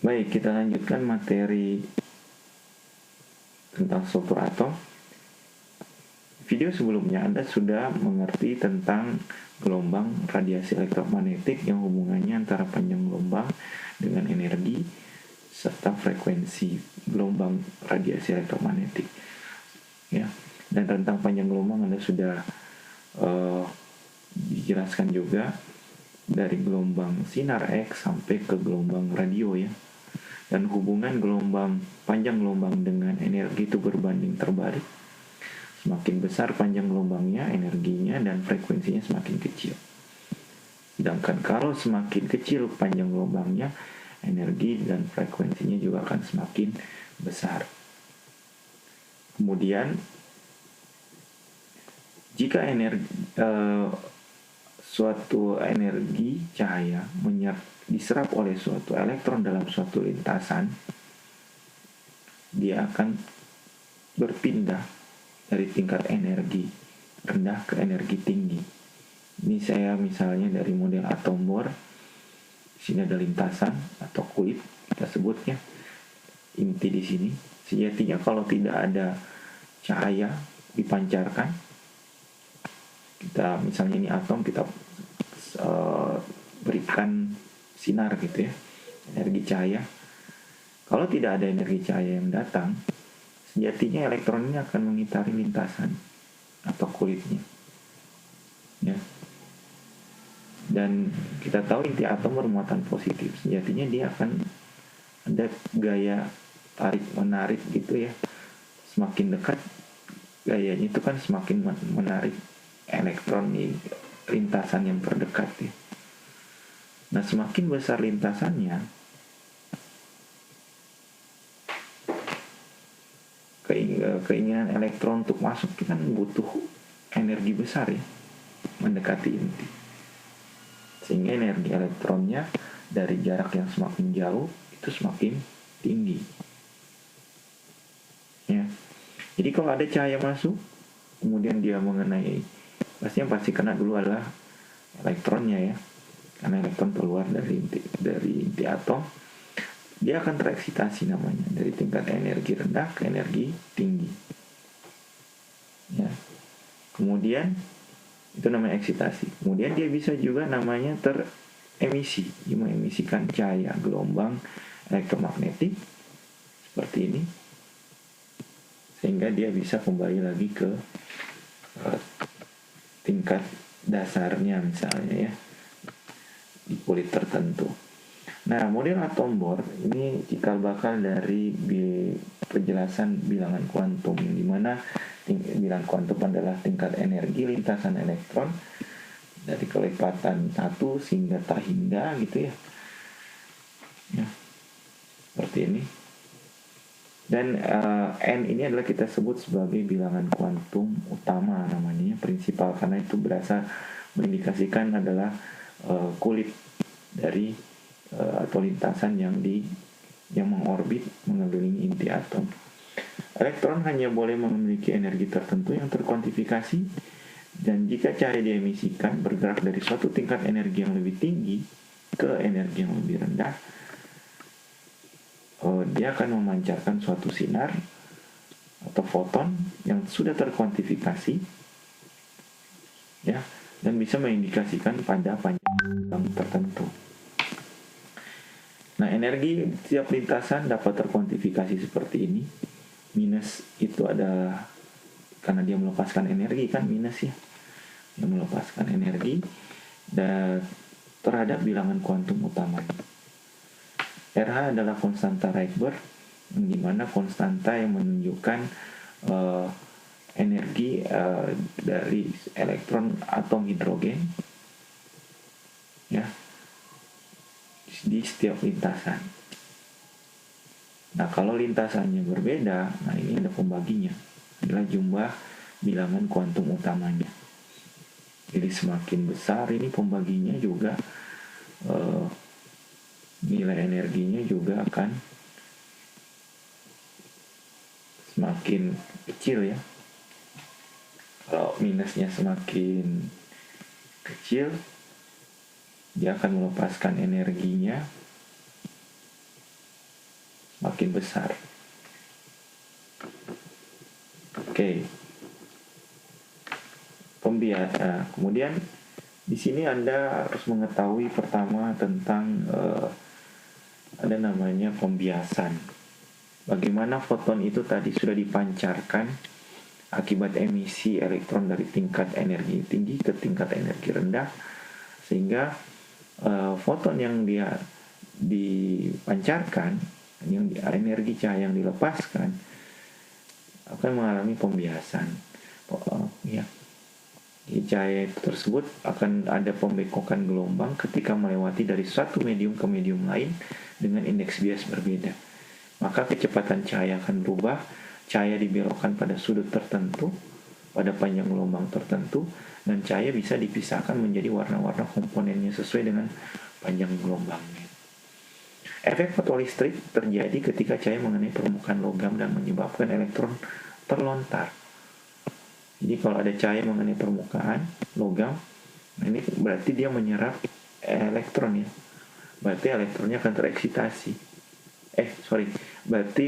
Baik, kita lanjutkan materi tentang struktur atom. Video sebelumnya Anda sudah mengerti tentang gelombang radiasi elektromagnetik yang hubungannya antara panjang gelombang dengan energi serta frekuensi gelombang radiasi elektromagnetik. Ya, dan tentang panjang gelombang Anda sudah dijelaskan juga dari gelombang sinar X sampai ke gelombang radio ya. Dan hubungan panjang gelombang dengan energi itu berbanding terbalik. Semakin besar panjang gelombangnya, energinya dan frekuensinya semakin kecil. Sedangkan kalau semakin kecil panjang gelombangnya, energi dan frekuensinya juga akan semakin besar. Kemudian, jika suatu energi cahaya diserap oleh suatu elektron dalam suatu lintasan, dia akan berpindah dari tingkat energi rendah ke energi tinggi. Ini saya misalnya dari model atom bor. Sini ada lintasan atau kulit kita sebutnya. Inti di sini. Sejatinya kalau tidak ada cahaya dipancarkan, kita misalnya ini atom kita berikan sinar gitu ya, energi cahaya. Kalau tidak ada energi cahaya yang datang, sejatinya elektron ini akan mengitari lintasan atau kulitnya ya. Dan kita tahu inti atom bermuatan positif, sejatinya dia akan ada gaya tarik menarik gitu ya. Semakin dekat gayanya itu kan semakin menarik elektron di lintasan yang terdekat ya. Nah, semakin besar lintasannya, keinginan elektron untuk masuk itu kan butuh energi besar ya, mendekati inti. Sehingga energi elektronnya dari jarak yang semakin jauh itu semakin tinggi. Ya. Jadi kalau ada cahaya masuk, kemudian dia mengenai, pasti kena dulu adalah elektronnya ya. Karena elektron keluar dari inti atom, dia akan tereksitasi namanya, dari tingkat energi rendah ke energi tinggi ya. Kemudian itu namanya eksitasi. Kemudian dia bisa juga namanya teremisi, dia mengemisikan cahaya gelombang elektromagnetik seperti ini, sehingga dia bisa kembali lagi ke tingkat dasarnya misalnya ya, di kulit tertentu. Nah, model atom bor ini cikal bakal dari penjelasan bilangan kuantum, di mana bilangan kuantum adalah tingkat energi lintasan elektron dari kelepatan 1 hingga tak hingga gitu ya. Ya, seperti ini. Dan N ini adalah kita sebut sebagai bilangan kuantum utama namanya, prinsipal, karena itu berasal mengindikasikan adalah kulit dari atau lintasan yang mengorbit mengelilingi inti atom. Elektron hanya boleh memiliki energi tertentu yang terkuantifikasi, dan jika cahaya diemisikan bergerak dari suatu tingkat energi yang lebih tinggi ke energi yang lebih rendah, dia akan memancarkan suatu sinar atau foton yang sudah terkuantifikasi ya, dan bisa mengindikasikan pada panjang tertentu. Nah, energi setiap lintasan dapat terkuantifikasi seperti ini. Minus itu ada karena dia melepaskan energi kan, minus ya, dia melepaskan energi dan terhadap bilangan kuantum utamanya. RH adalah konstanta Rydberg, di mana konstanta yang menunjukkan energi dari elektron atom hidrogen ya di setiap lintasan. Nah, kalau lintasannya berbeda, nah ini ada pembaginya, adalah jumlah bilangan kuantum utamanya. Jadi semakin besar ini pembaginya juga, nilai energinya juga akan semakin kecil ya. Kalau minusnya semakin kecil, dia akan melepaskan energinya semakin besar. Oke. Kemudian di sini Anda harus mengetahui pertama tentang ada namanya pembiasan. Bagaimana foton itu tadi sudah dipancarkan akibat emisi elektron dari tingkat energi tinggi ke tingkat energi rendah, sehingga foton yang dia dipancarkan, yang energi cahaya yang dilepaskan akan mengalami pembiasan. Ya. Di cahaya tersebut akan ada pembekokan gelombang ketika melewati dari suatu medium ke medium lain dengan indeks bias berbeda. Maka kecepatan cahaya akan berubah, cahaya dibelokkan pada sudut tertentu, pada panjang gelombang tertentu, dan cahaya bisa dipisahkan menjadi warna-warna komponennya sesuai dengan panjang gelombangnya. Efek fotolistrik terjadi ketika cahaya mengenai permukaan logam dan menyebabkan elektron terlontar. Jadi kalau ada cahaya mengenai permukaan logam, ini berarti dia menyerap elektron ya. Berarti elektronnya akan tereksitasi. Berarti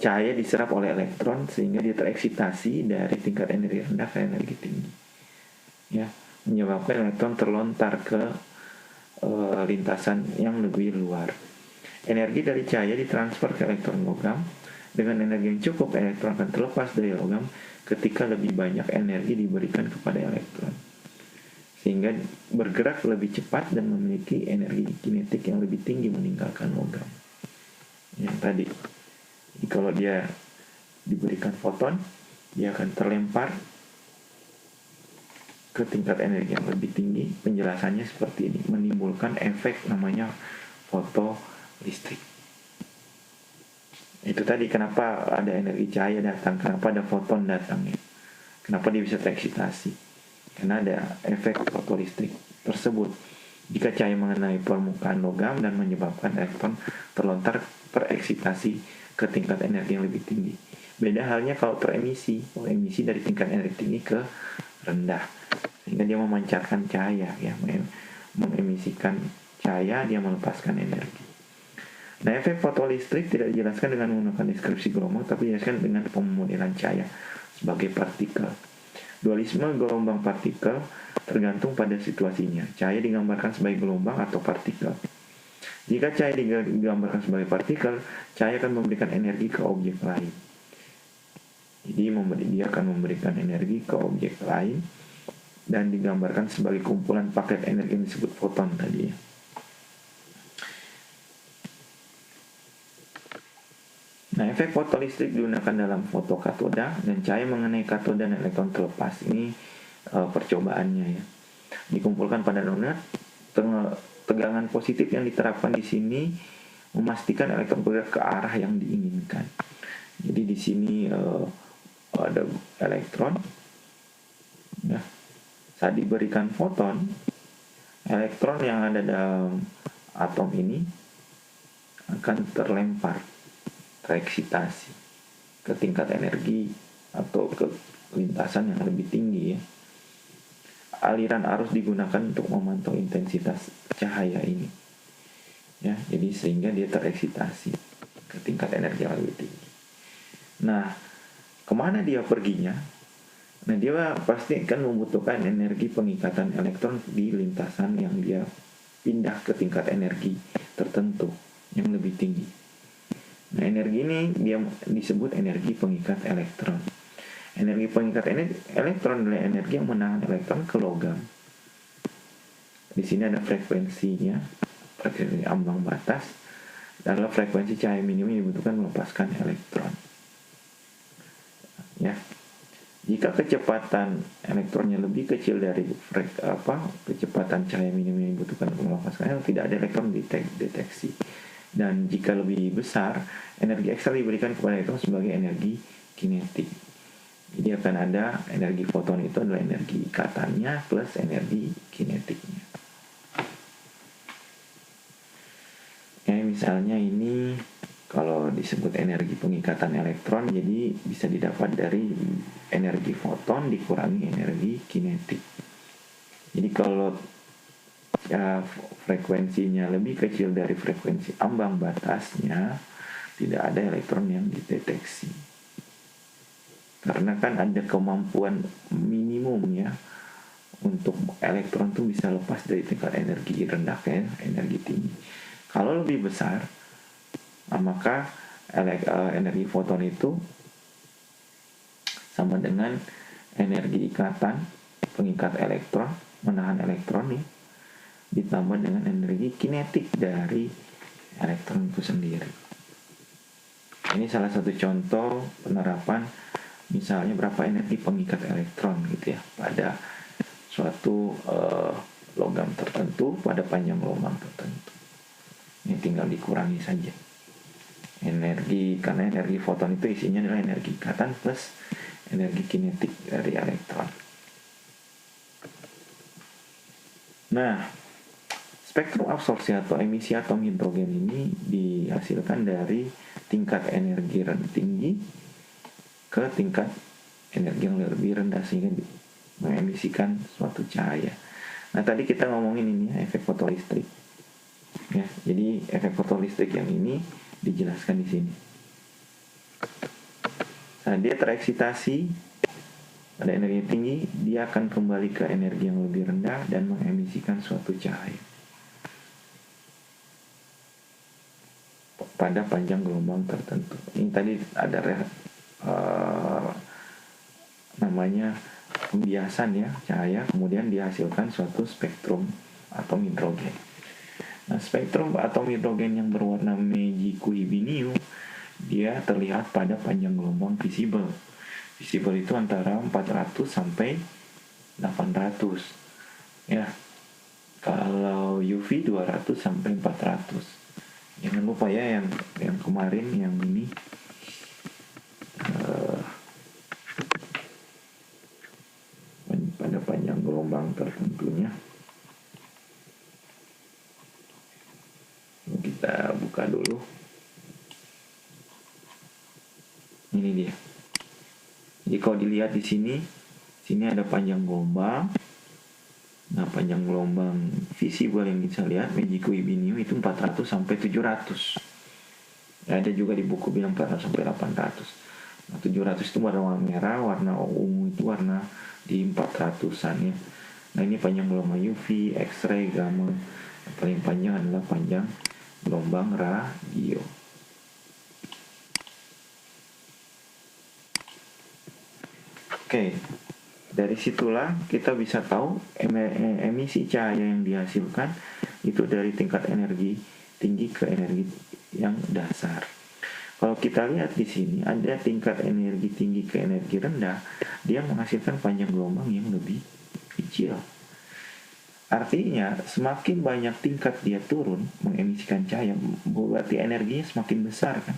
cahaya diserap oleh elektron sehingga dia tereksitasi dari tingkat energi rendah ke energi tinggi. Ya, menyebabkan elektron terlontar ke lintasan yang lebih luar. Energi dari cahaya ditransfer ke elektron logam. Dengan energi yang cukup, elektron akan terlepas dari logam ketika lebih banyak energi diberikan kepada elektron, sehingga bergerak lebih cepat dan memiliki energi kinetik yang lebih tinggi meninggalkan logam. Yang tadi, jadi kalau dia diberikan foton, dia akan terlempar ke tingkat energi yang lebih tinggi. Penjelasannya seperti ini, menimbulkan efek namanya fotolistrik. Itu tadi kenapa ada energi cahaya datang, kenapa ada foton datang ya. Kenapa dia bisa tereksitasi? Karena ada efek fotolistrik tersebut. Jika cahaya mengenai permukaan logam dan menyebabkan elektron terlontar tereksitasi ke tingkat energi yang lebih tinggi. Beda halnya kalau teremisi, emisi dari tingkat energi tinggi ke rendah, sehingga dia memancarkan cahaya ya, mememisikan cahaya, dia melepaskan energi. Nah, efek fotolistrik tidak dijelaskan dengan menggunakan deskripsi gelombang, tapi dijelaskan dengan pemodelan cahaya sebagai partikel. Dualisme gelombang partikel tergantung pada situasinya. Cahaya digambarkan sebagai gelombang atau partikel. Jika cahaya digambarkan sebagai partikel, cahaya akan memberikan energi ke objek lain. Jadi dia akan memberikan energi ke objek lain dan digambarkan sebagai kumpulan paket energi yang disebut foton tadi ya. Nah, efek fotolistrik digunakan dalam fotokatoda dan cahaya mengenai katoda dan elektron terlepas. Ini percobaannya ya. Dikumpulkan pada donat, tegangan positif yang diterapkan di sini memastikan elektron bergerak ke arah yang diinginkan. Jadi di sini ada elektron. Ya. Saat diberikan foton, elektron yang ada dalam atom ini akan terlempar, tereksitasi ke tingkat energi atau ke lintasan yang lebih tinggi ya. Aliran arus digunakan untuk memantau intensitas cahaya ini ya, jadi sehingga dia tereksitasi ke tingkat energi yang lebih tinggi. Nah, kemana dia perginya? Nah, dia pasti akan membutuhkan energi pengikatan elektron di lintasan yang dia pindah ke tingkat energi tertentu yang lebih tinggi. Nah, energi ini dia disebut energi pengikat elektron. Energi pengikat elektron adalah energi yang menahan elektron ke logam. Di sini ada frekuensinya, frekuensi ambang batas, adalah frekuensi cahaya minimum yang dibutuhkan melepaskan elektron. Ya, jika kecepatan elektronnya lebih kecil dari kecepatan cahaya minimum yang dibutuhkan untuk melepaskan, tidak ada elektron deteksi. Dan jika lebih besar, energi ekstra diberikan kepada elektron sebagai energi kinetik. Jadi akan ada energi foton itu adalah energi ikatannya plus energi kinetiknya. Ya, misalnya ini kalau disebut energi pengikatan elektron, jadi bisa didapat dari energi foton dikurangi energi kinetik. Jadi kalau frekuensinya lebih kecil dari frekuensi ambang batasnya, tidak ada elektron yang dideteksi. Karena kan ada kemampuan minimum ya untuk elektron tuh bisa lepas dari tingkat energi rendah ke energi tinggi. Kalau lebih besar, maka energi foton itu sama dengan energi ikatan pengikat elektron, menahan elektron nih, ditambah dengan energi kinetik dari elektron itu sendiri. Ini salah satu contoh penerapan misalnya berapa energi pengikat elektron gitu ya pada suatu logam tertentu pada panjang gelombang tertentu. Ini tinggal dikurangi saja energi, karena energi foton itu isinya adalah energi ikatan plus energi kinetik dari elektron. Nah, spektrum absorpsi atau emisi atom hidrogen ini dihasilkan dari tingkat energi tinggi ke tingkat energi yang lebih rendah sehingga mengemisikan suatu cahaya. Nah, tadi kita ngomongin ini efek fotolistrik. Ya, jadi efek fotolistrik yang ini dijelaskan di sini. Nah, dia tereksitasi pada energi tinggi, dia akan kembali ke energi yang lebih rendah dan mengemisikan suatu cahaya pada panjang gelombang tertentu. Ini tadi ada namanya pembiasan ya cahaya, kemudian dihasilkan suatu spektrum atom hidrogen. Nah, spektrum atom hidrogen yang berwarna Meiji-Kuibi-Niu dia terlihat pada panjang gelombang visible. Visible itu antara 400 sampai 800 ya. Kalau UV 200 sampai 400. Jangan lupa ya yang kemarin yang ini pada panjang gelombang tertentunya. Kita buka dulu. Ini dia. Jadi kalau dilihat di sini ada panjang gelombang. Nah, panjang gelombang visible yang bisa lihat Meiji-Kuibi-Niu itu 400 sampai 700. Ya, ada juga di buku bilang 400 sampai 800. Nah, 700 itu warna merah, warna ungu itu warna di 400-an ya. Nah, ini panjang gelombang UV, X-ray, gamma. Yang paling panjang adalah panjang gelombang radio. Oke, dari situlah kita bisa tahu emisi cahaya yang dihasilkan itu dari tingkat energi tinggi ke energi yang dasar. Kalau kita lihat di sini ada tingkat energi tinggi ke energi rendah, dia menghasilkan panjang gelombang yang lebih kecil. Artinya semakin banyak tingkat dia turun mengemisikan cahaya, berarti energinya semakin besar kan.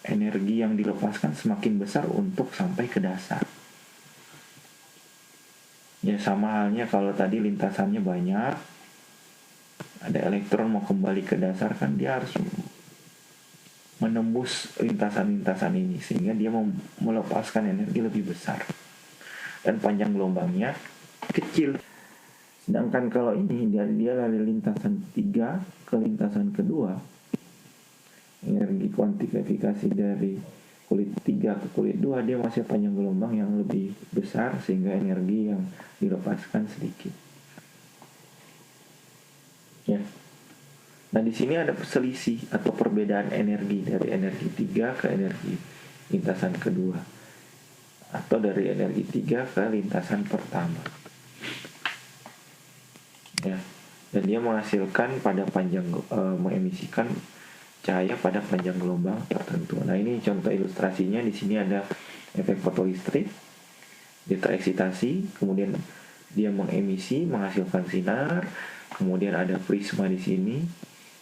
Energi yang dilepaskan semakin besar untuk sampai ke dasar. Ya sama halnya kalau tadi lintasannya banyak, ada elektron mau kembali ke dasar kan dia harus menembus lintasan-lintasan ini sehingga dia mau melepaskan energi lebih besar dan panjang gelombangnya kecil. Sedangkan kalau ini dia dari lintasan 3 ke lintasan kedua, energi kuantifikasi dari kulit 3 ke kulit 2 dia masih panjang gelombang yang lebih besar sehingga energi yang dilepaskan sedikit. Ya. Nah, di sini ada selisih atau perbedaan energi dari energi 3 ke energi lintasan kedua atau dari energi 3 ke lintasan pertama. Ya. Dan dia menghasilkan pada panjang mengemisikan cahaya pada panjang gelombang tertentu. Nah, ini contoh ilustrasinya. Di sini ada efek fotolistrik, dia tereksitasi, kemudian dia mengemisi, menghasilkan sinar, kemudian ada prisma di sini,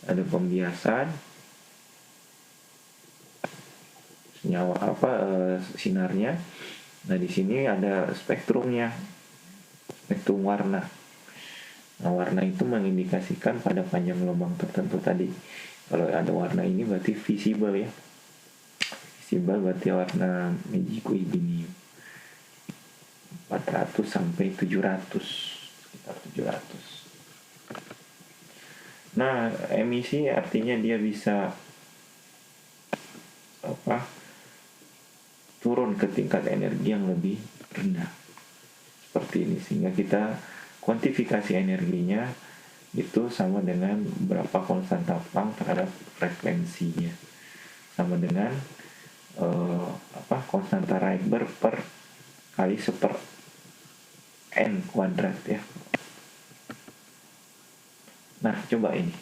ada pembiasan, senyawa sinarnya. Nah, di sini ada spektrumnya, spektrum warna. Nah, warna itu mengindikasikan pada panjang gelombang tertentu tadi. Kalau ada warna ini berarti visible ya. Visible berarti warna Meiji-Kuibi-Niu. 400 sampai 700, sekitar 700. Nah, emisi artinya dia bisa turun ke tingkat energi yang lebih rendah seperti ini, sehingga kita kuantifikasi energinya itu sama dengan berapa konstanta Planck terhadap frekuensinya, sama dengan konstanta Rydberg per kali 1/n kuadrat ya. Nah, coba ini.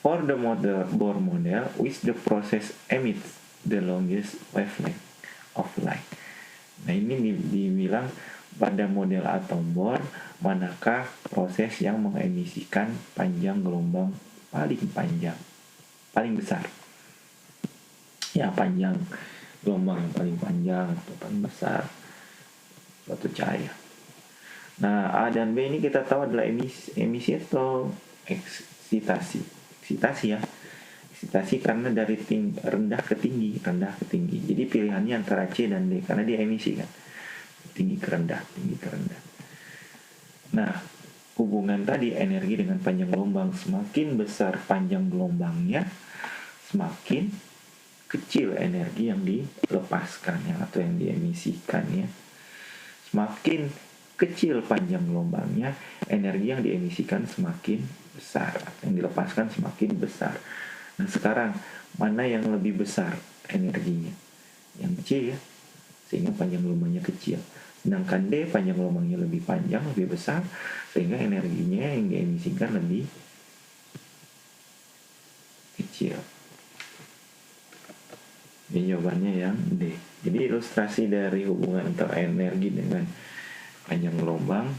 For the Bohr model, which the process emits the longest wavelength of light. Nah, ini dibilang pada model atom Bohr, manakah proses yang mengemisikan panjang gelombang paling panjang, paling besar. Ya, panjang gelombang yang paling panjang atau paling besar suatu cahaya. Nah, A dan B ini kita tahu adalah emisi atau eksitasi. Eksitasi karena dari rendah ke tinggi. Jadi pilihannya antara C dan D karena dia emisi kan. Tinggi ke rendah. Nah, hubungan tadi energi dengan panjang gelombang, semakin besar panjang gelombangnya, semakin kecil energi yang dilepaskan atau yang diemisikan ya. Semakin kecil panjang gelombangnya, energi yang diemisikan semakin besar, yang dilepaskan semakin besar. Nah, sekarang mana yang lebih besar energinya? Yang C ya, sehingga panjang gelombangnya kecil. Sedangkan D, panjang gelombangnya lebih panjang, lebih besar, sehingga energinya yang diemisikan lebih kecil. Ini jawabannya yang D. Jadi ilustrasi dari hubungan antara energi dengan panjang gelombang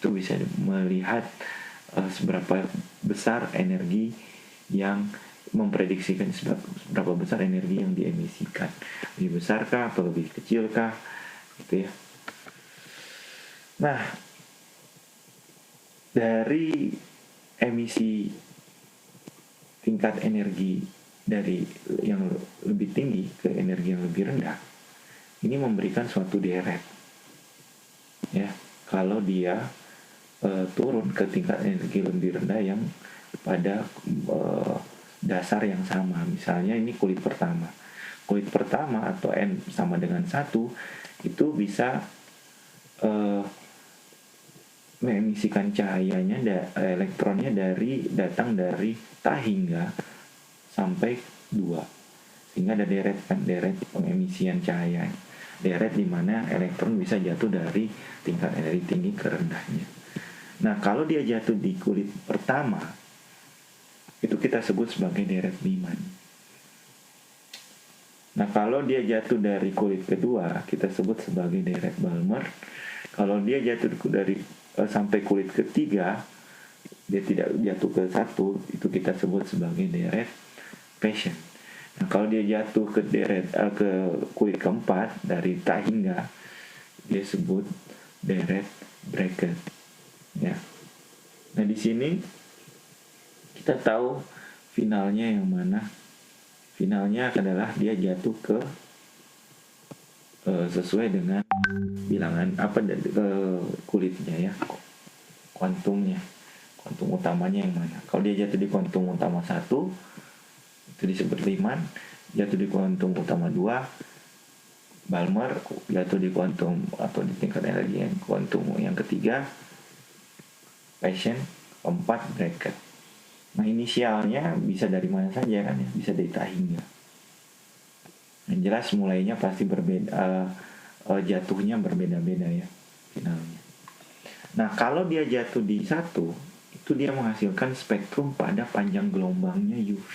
itu bisa melihat seberapa besar energi yang memprediksikan seberapa besar energi yang diemisikan, lebih besarkah atau lebih kecilkah gitu ya. Nah, dari emisi tingkat energi dari yang lebih tinggi ke energi yang lebih rendah, ini memberikan suatu deret ya, kalau dia turun ke tingkat energi lebih rendah yang pada dasar yang sama. Misalnya ini kulit pertama atau N sama dengan 1 itu bisa mengemisikan cahayanya, elektronnya datang dari Ta hingga sampai 2, sehingga ada deret pengemisian cahaya, deret di mana elektron bisa jatuh dari tingkat energi tinggi ke rendahnya. Nah, kalau dia jatuh di kulit pertama, itu kita sebut sebagai deret Lyman. Nah, kalau dia jatuh dari kulit kedua, kita sebut sebagai deret Balmer. Kalau dia jatuh dari sampai kulit ketiga, dia tidak jatuh ke 1, itu kita sebut sebagai deret Paschen. Nah, kalau dia jatuh ke ke kulit keempat dari Ta hingga, dia sebut deret Bracket. Ya. Nah, di sini kita tahu finalnya yang mana. Finalnya adalah dia jatuh ke sesuai dengan bilangan kulitnya ya, kuantum utamanya yang mana. Kalau dia jatuh di kuantum utama 1, itu disebut Lyman. Jatuh di kuantum utama 2, Balmer. Jatuh di kuantum atau di tingkat energi yang kuantum yang ketiga, Paschen. 4, Bracket. Nah, inisialnya bisa dari mana saja kan ya, bisa dari Ta hingga. Yang jelas mulainya pasti berbeda, jatuhnya berbeda-beda ya finalnya. Nah, kalau dia jatuh di 1, itu dia menghasilkan spektrum pada panjang gelombangnya UV.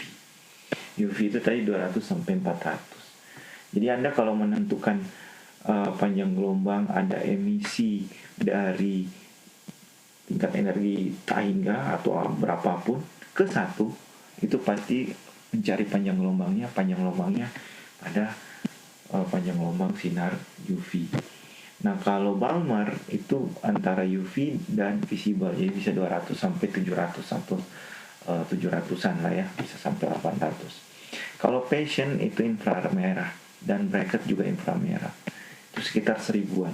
UV itu tadi 200 sampai 400. Jadi Anda kalau menentukan panjang gelombang, ada emisi dari tingkat energi Ta hingga atau berapapun ke 1, itu pasti mencari panjang gelombangnya pada panjang gelombang sinar UV. Nah, kalau Balmer itu antara UV dan visible, jadi bisa 200 sampai 700 atau 700-an lah ya, bisa sampai 800. Kalau Paschen itu inframerah dan Bracket juga inframerah, itu sekitar 1000-an.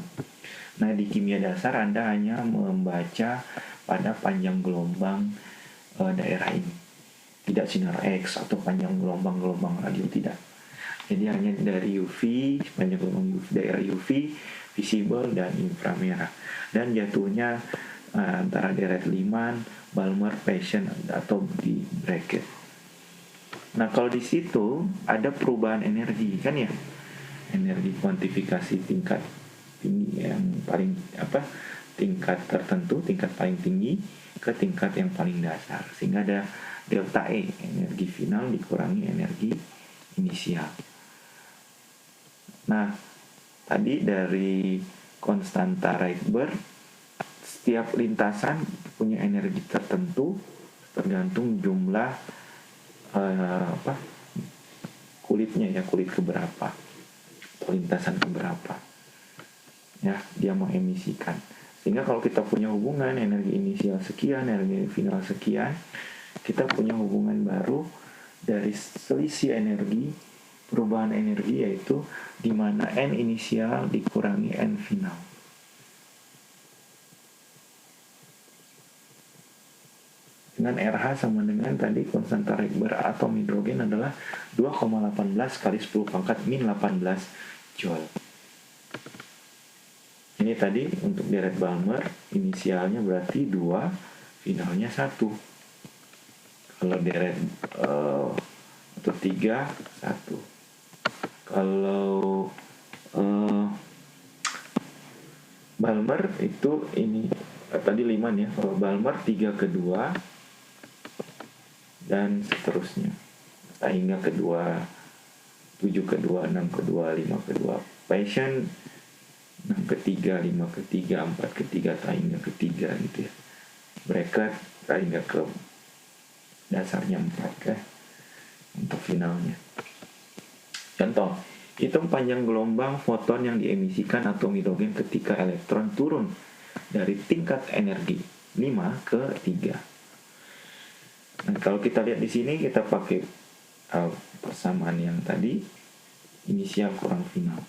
Nah, di kimia dasar Anda hanya membaca pada panjang gelombang daerah ini, tidak sinar X atau panjang gelombang radio, tidak. Jadi hanya dari UV, panjang gelombang UV, daerah UV, visible, dan inframerah. Dan jatuhnya antara deret Lyman, Balmer, Paschen, atau di bracket. Nah, kalau di situ ada perubahan energi kan ya, energi kuantifikasi tingkat tinggi yang paling tingkat tertentu, tingkat paling tinggi ke tingkat yang paling dasar, sehingga ada delta E, energi final dikurangi energi inisial. Nah, tadi dari konstanta Rydberg, setiap lintasan punya energi tertentu tergantung jumlah kulitnya ya, kulit keberapa atau lintasan keberapa ya dia mau emisikan. Sehingga kalau kita punya hubungan energi inisial sekian, energi final sekian, kita punya hubungan baru dari selisih energi, perubahan energi, yaitu di mana N inisial dikurangi N final. Dengan RH sama dengan tadi konstanta Rydberg atom hidrogen adalah 2,18 kali 10 pangkat min 18 Joule. Ini tadi untuk deret Balmer, inisialnya berarti 2, finalnya 1. Kalau deret untuk 3, 1. Kalau Balmer itu ini tadi Lyman ya. Kalau Balmer 3 ke 2 dan seterusnya. Sehingga kedua 7 ke 2, 6 ke 2, 5 ke 2. Paschen 6 ke 3, 5 ke 3, 4 ke 3, hingga ke 3 gitu ya. Bracket hingga ke dasarnya 4 kan untuk finalnya. Contoh, hitung panjang gelombang foton yang diemisikan atom hidrogen ketika elektron turun dari tingkat energi 5 ke 3. Nah, kalau kita lihat di sini kita pakai persamaan yang tadi, inisial kurang final.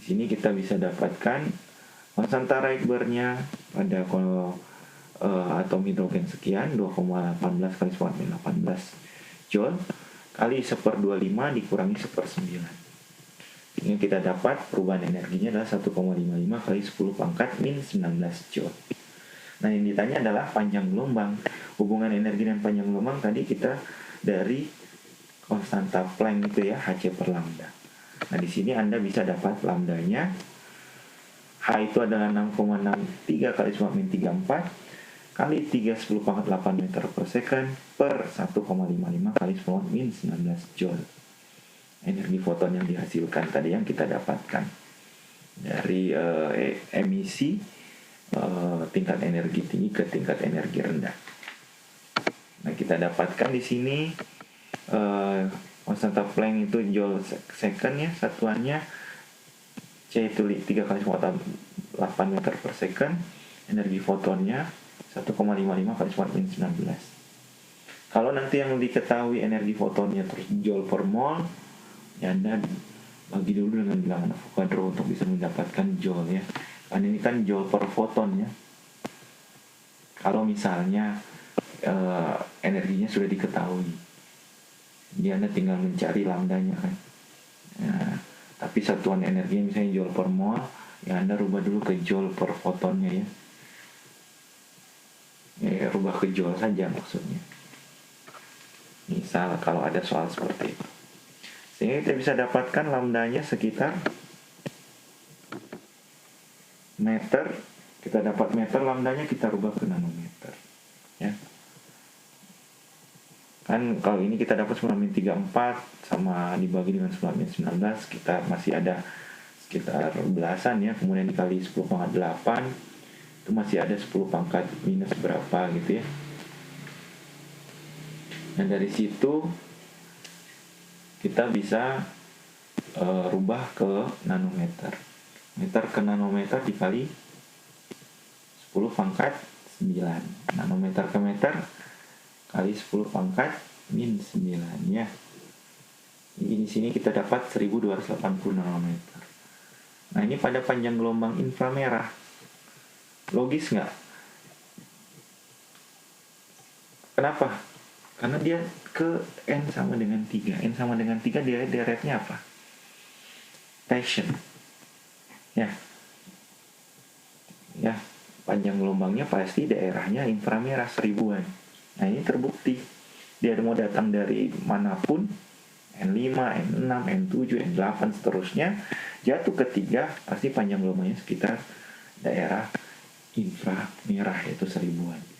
Di sini kita bisa dapatkan konstanta Rydberg-nya pada atom hidrogen sekian, 2,18 kali 10 18 Joule kali 1/25 dikurangi 1/9. Sehingga kita dapat perubahan energinya adalah 1,55 kali 10 pangkat min 19 Joule. Nah, yang ditanya adalah panjang gelombang. Hubungan energi dan panjang gelombang tadi kita dari konstanta Planck itu ya, Hc per lambda. Nah, di sini Anda bisa dapat lambdanya. H itu adalah 6,63 kali 10⁻³ kali 3 10 pangkat 8 meter per second per 1,55 kali 10⁻19 Joule. Energi foton yang dihasilkan tadi yang kita dapatkan dari emisi tingkat energi tinggi ke tingkat energi rendah. Nah, kita dapatkan di sini konstanta Planck itu Joule second ya, satuannya C itu 3 kali 8 meter per second, energi fotonnya 1,55 kali 10⁻19. Kalau nanti yang diketahui energi fotonnya terus Joule per mol, ya Anda bagi dulu dengan bilangan Avogadro untuk bisa mendapatkan Joule ya. Karena ini kan Joule per foton ya. Kalau misalnya energinya sudah diketahui, jadi Anda tinggal mencari lambdanya kan. Nah, tapi satuan energinya misalnya Joule per mol, ya Anda rubah dulu ke Joule per fotonnya ya. Ya, rubah ke Joule saja maksudnya. Misal kalau ada soal seperti itu. Sehingga kita bisa dapatkan lambdanya sekitar meter. Kita dapat meter, lambdanya kita rubah ke nanometer. Ya. Kan kalau ini kita dapat 9⁻34 sama dibagi dengan 9⁻19, kita masih ada sekitar belasan ya. Kemudian dikali 10 pangkat 8, itu masih ada 10 pangkat minus berapa gitu ya. Dan dari situ kita bisa rubah ke nanometer. Meter ke nanometer dikali 10 pangkat 9. Nanometer ke meter kali 10 pangkat min 9 ya. Di sini kita dapat 1280 nanometer. Nah, ini pada panjang gelombang inframerah. Logis nggak? Kenapa? Karena dia ke N sama dengan 3. N sama dengan 3 dia deretnya apa? Passion. Ya. Ya, panjang gelombangnya pasti daerahnya inframerah 1000-an. Nah, ini terbukti. Dia mau datang dari manapun, N5, N6, N7, N8 seterusnya, jatuh ke 3 pasti panjang gelombangnya sekitar daerah inframerah, yaitu 1000-an.